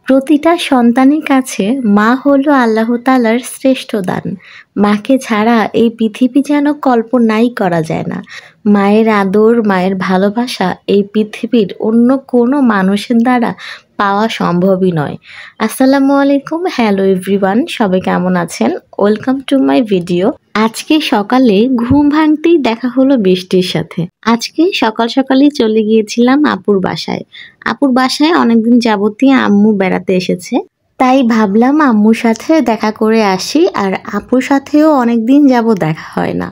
প্রতিটা সন্তানের কাছে মা হলো আল্লাহ তাআলার শ্রেষ্ঠ দান। মাকে ছাড়া এই পৃথিবী যেন কল্পনাই করা যায় না। মায়ের আদর, মায়ের ভালোবাসা এই পৃথিবীর অন্য কোনো মানুষের দ্বারা পাওয়া সম্ভবই নয়। আসসালামু আলাইকুম, হ্যালো এভরিওয়ান, সবাই কেমন আছেন? Welcome to my video. আজকে সকালে ঘুম ভাঙতেই দেখা হলো বৃষ্টির সাথে। আজকে সকাল সকালেই চলে গিয়েছিলাম আপুর বাসায়। আপুর বাসায় অনেকদিন যাবতই আম্মু বেড়াতে এসেছে, তাই ভাবলাম আম্মুর সাথে দেখা করে আসি। আর আপুর সাথেও অনেকদিন যাবত দেখা হয় না।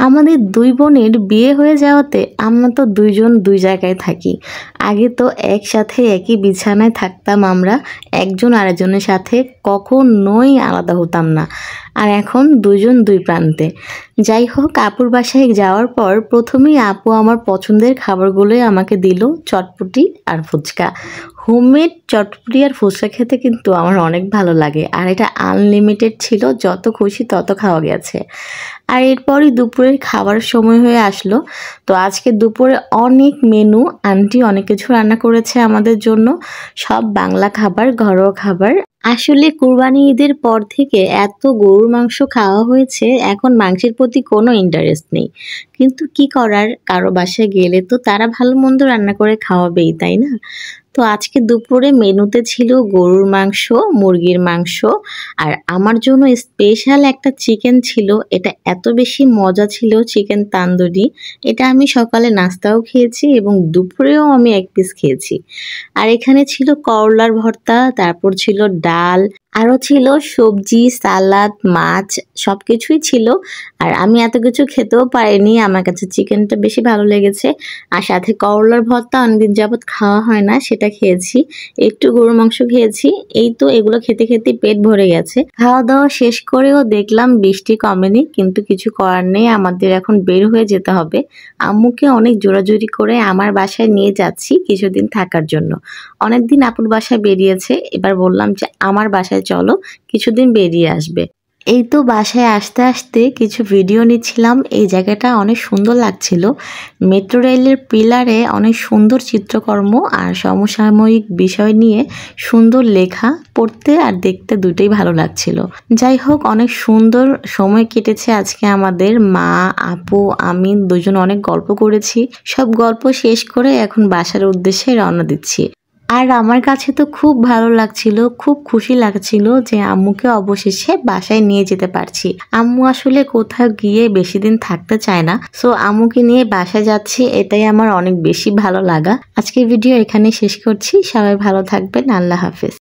আমাদের দুই বোনের বিয়ে হয়ে যাওয়াতে আমরা তো দুইজন দুই জায়গায় থাকি। আগে তো একসাথে একই বিছানায় থাকতাম আমরা, একজন আরেকজনের সাথে কখনোই আলাদা হতাম না। আর এখন দুজন দুই প্রান্তে। যাই হোক, আপুর বাসায় যাওয়ার পর প্রথমেই আপু আমার পছন্দের খাবারগুলোই আমাকে দিল, চটপটি আর ফুচকা। হোমমেড চটপটি আর ফুচকা খেতে কিন্তু আমার অনেক ভালো লাগে, আর এটা আনলিমিটেড ছিল, যত খুশি তত খাওয়া গেছে। আর এরপরই দুপুরের খাবার সময় হয়ে আসলো। তো আজকে দুপুরে অনেক মেনু, আন্টি অনেক কিছু রান্না করেছে আমাদের জন্য, সব বাংলা খাবার, ঘরোয়া খাবার। আসলে কুরবানি ঈদের পর থেকে এত গরুর মাংস খাওয়া হয়েছে, এখন মাংসের প্রতি কোনো ইন্টারেস্ট নেই। কিন্তু কি করার, কারো বাসায় গেলে তো তারা ভালো মন্দ রান্না করে খাওয়াবেই, তাই না? তো আজকে দুপুরে মেনুতে ছিল গরুর মাংস, মুরগির মাংস, আর আমার জন্য স্পেশাল একটা চিকেন ছিল। এটা এত বেশি মজা ছিল, চিকেন তান্দুরি। এটা আমি সকালে নাস্তাও খেয়েছি এবং দুপুরেও আমি এক পিস খেয়েছি। আর এখানে ছিল করলার ভর্তা, তারপর ছিল ডাল, আরও ছিল সবজি, সালাদ, মাছ, সব কিছুই ছিল। আর আমি এত কিছু খেতেও পারিনি, আমার কাছে চিকেনটা বেশি ভালো লেগেছে। আর সাথে করলার ভর্তা অনেকদিন যাবৎ খাওয়া হয় না, সেটা খেয়েছি। একটু গরুর মাংস খেয়েছি। এই তো এগুলো খেতে খেতে পেট ভরে গেছে। খাওয়া দাওয়া শেষ করেও দেখলাম বৃষ্টি কমেনি, কিন্তু কিছু করার নেই, আমাদের এখন বের হয়ে যেতে হবে। আম্মুকে অনেক জোরাজুরি করে আমার বাসায় নিয়ে যাচ্ছি কিছুদিন থাকার জন্য। অনেকদিন আপুর বাসায় বেরিয়েছে, এবার বললাম যে আমার বাসায় চলো, কিছুদিন বেরিয়ে আসবে। এই তো বাসায় আসতে আসতে কিছু ভিডিও নিচ্ছিলাম। এই জায়গাটা অনেক সুন্দর লাগছিল। মেট্রো রেলের পিলারে অনেক সুন্দর চিত্রকর্ম আর সমসাময়িক বিষয় নিয়ে সুন্দর লেখা, পড়তে আর দেখতে দুটোই ভালো লাগছিল। যাই হোক, অনেক সুন্দর সময় কেটেছে আজকে আমাদের। মা, আপু, আমি দুজন অনেক গল্প করেছি। সব গল্প শেষ করে এখন বাসার উদ্দেশ্যে রওনা দিচ্ছি। আর আমার কাছে তো খুব ভালো লাগছিল, খুব খুশি লাগছিল যে আম্মুকে অবশেষে বাসায় নিয়ে যেতে পারছি। আম্মু আসলে কোথাও গিয়ে বেশি দিন থাকতে চায় না, সো আম্মুকে নিয়ে বাসায় যাচ্ছি, এটাই আমার অনেক বেশি ভালো লাগা। আজকের ভিডিও এখানে শেষ করছি। সবাই ভালো থাকবেন, আল্লাহ হাফেজ।